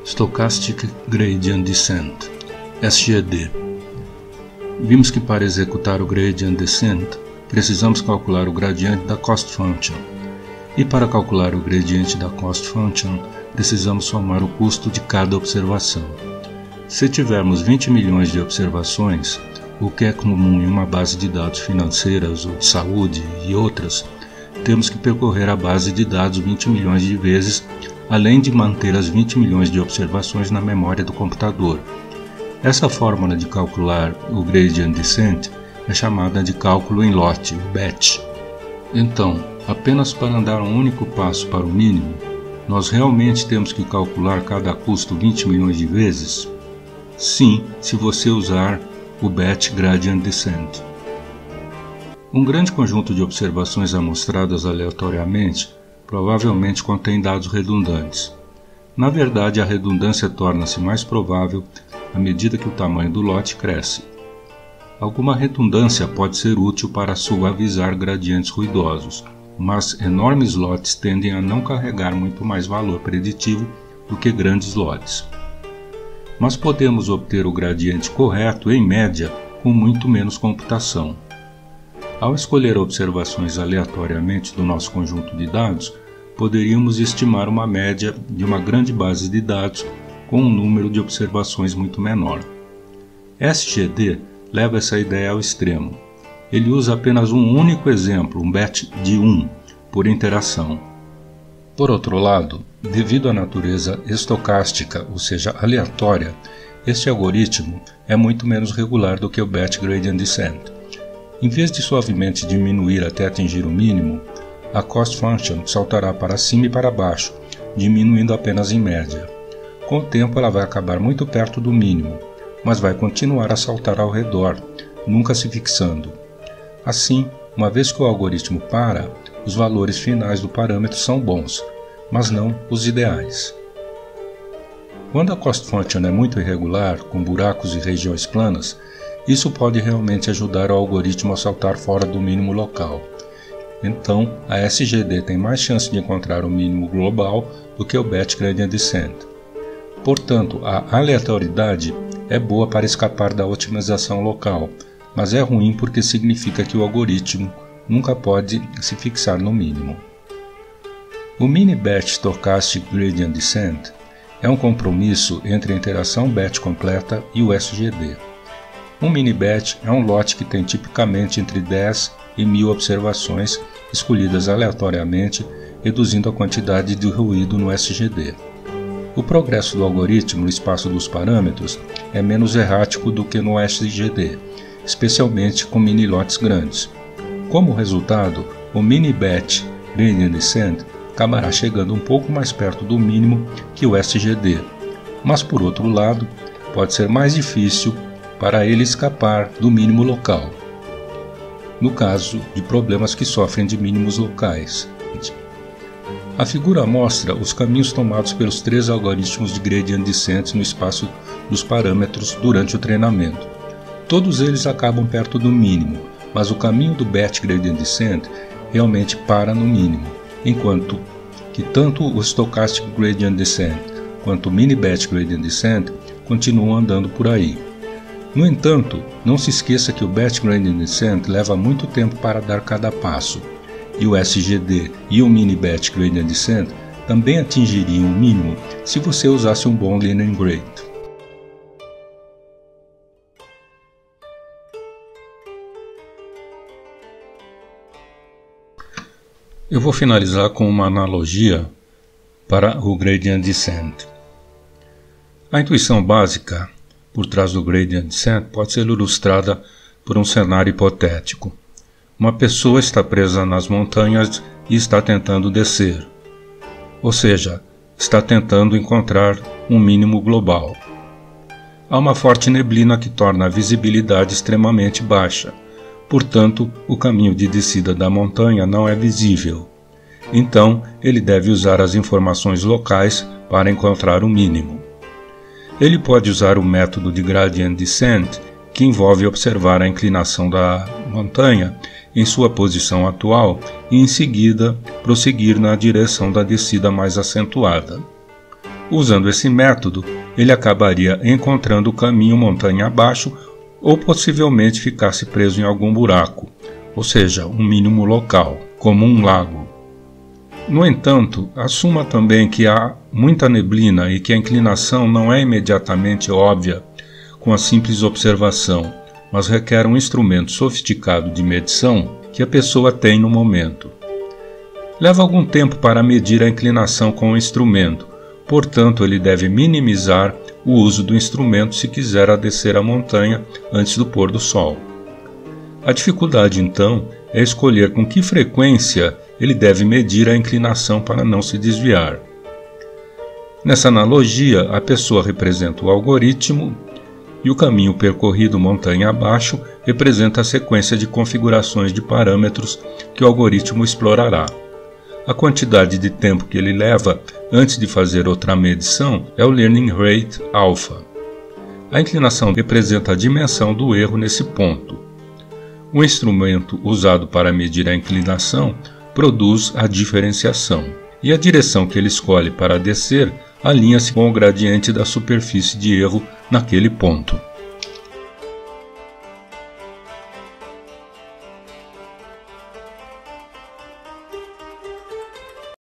Stochastic Gradient Descent, SGD. Vimos que para executar o Gradient Descent, precisamos calcular o gradiente da Cost Function. E para calcular o gradiente da Cost Function, precisamos somar o custo de cada observação. Se tivermos 20 milhões de observações, o que é comum em uma base de dados financeiras ou de saúde e outras, temos que percorrer a base de dados 20 milhões de vezes, além de manter as 20 milhões de observações na memória do computador. Essa fórmula de calcular o Gradient Descent é chamada de cálculo em lote, o batch. Então, apenas para andar um único passo para o mínimo, nós realmente temos que calcular cada custo 20 milhões de vezes? Sim, se você usar o Batch Gradient Descent. Um grande conjunto de observações amostradas aleatoriamente provavelmente contém dados redundantes. Na verdade, a redundância torna-se mais provável à medida que o tamanho do lote cresce. Alguma redundância pode ser útil para suavizar gradientes ruidosos, mas enormes lotes tendem a não carregar muito mais valor preditivo do que grandes lotes. Mas podemos obter o gradiente correto, em média, com muito menos computação. Ao escolher observações aleatoriamente do nosso conjunto de dados, poderíamos estimar uma média de uma grande base de dados com um número de observações muito menor. SGD leva essa ideia ao extremo. Ele usa apenas um único exemplo, um batch de 1, por interação. Por outro lado, devido à natureza estocástica, ou seja, aleatória, este algoritmo é muito menos regular do que o Batch Gradient Descent. Em vez de suavemente diminuir até atingir o mínimo, a Cost Function saltará para cima e para baixo, diminuindo apenas em média. Com o tempo ela vai acabar muito perto do mínimo, mas vai continuar a saltar ao redor, nunca se fixando. Assim, uma vez que o algoritmo para, os valores finais do parâmetro são bons, mas não os ideais. Quando a Cost Function é muito irregular, com buracos e regiões planas, isso pode realmente ajudar o algoritmo a saltar fora do mínimo local. Então, a SGD tem mais chance de encontrar o mínimo global do que o Batch Gradient Descent. Portanto, a aleatoriedade é boa para escapar da otimização local, mas é ruim porque significa que o algoritmo nunca pode se fixar no mínimo. O Mini-Batch Stochastic Gradient Descent é um compromisso entre a interação batch completa e o SGD. Um mini-batch é um lote que tem tipicamente entre 10 e 1000 observações escolhidas aleatoriamente, reduzindo a quantidade de ruído no SGD. O progresso do algoritmo no espaço dos parâmetros é menos errático do que no SGD, especialmente com mini-lotes grandes. Como resultado, o mini-batch Gradient Descent acabará chegando um pouco mais perto do mínimo que o SGD, mas por outro lado, pode ser mais difícil para ele escapar do mínimo local, no caso de problemas que sofrem de mínimos locais. A figura mostra os caminhos tomados pelos três algoritmos de Gradient Descent no espaço dos parâmetros durante o treinamento. Todos eles acabam perto do mínimo, mas o caminho do Batch Gradient Descent realmente para no mínimo, enquanto que tanto o Stochastic Gradient Descent quanto o Mini-Batch Gradient Descent continuam andando por aí. No entanto, não se esqueça que o Batch Gradient Descent leva muito tempo para dar cada passo, e o SGD e o Mini-Batch Gradient Descent também atingiriam o mínimo se você usasse um bom Linear Gradient. Eu vou finalizar com uma analogia para o Gradient Descent. A intuição básica por trás do Gradient Descent pode ser ilustrada por um cenário hipotético. Uma pessoa está presa nas montanhas e está tentando descer, ou seja, está tentando encontrar um mínimo global. Há uma forte neblina que torna a visibilidade extremamente baixa, portanto, o caminho de descida da montanha não é visível. Então, ele deve usar as informações locais para encontrar o mínimo. Ele pode usar o método de Gradient Descent, que envolve observar a inclinação da montanha em sua posição atual e, em seguida, prosseguir na direção da descida mais acentuada. Usando esse método, ele acabaria encontrando o caminho montanha abaixo ou possivelmente ficasse preso em algum buraco, ou seja, um mínimo local, como um lago. No entanto, assuma também que há muita neblina e que a inclinação não é imediatamente óbvia com a simples observação, mas requer um instrumento sofisticado de medição que a pessoa tem no momento. Leva algum tempo para medir a inclinação com o instrumento, portanto ele deve minimizar o uso do instrumento se quiser descer a montanha antes do pôr do sol. A dificuldade, então, é escolher com que frequência ele deve medir a inclinação para não se desviar. Nessa analogia, a pessoa representa o algoritmo e o caminho percorrido montanha abaixo representa a sequência de configurações de parâmetros que o algoritmo explorará. A quantidade de tempo que ele leva antes de fazer outra medição é o learning rate alpha. A inclinação representa a dimensão do erro nesse ponto. O instrumento usado para medir a inclinação produz a diferenciação, e a direção que ele escolhe para descer alinha-se com o gradiente da superfície de erro naquele ponto.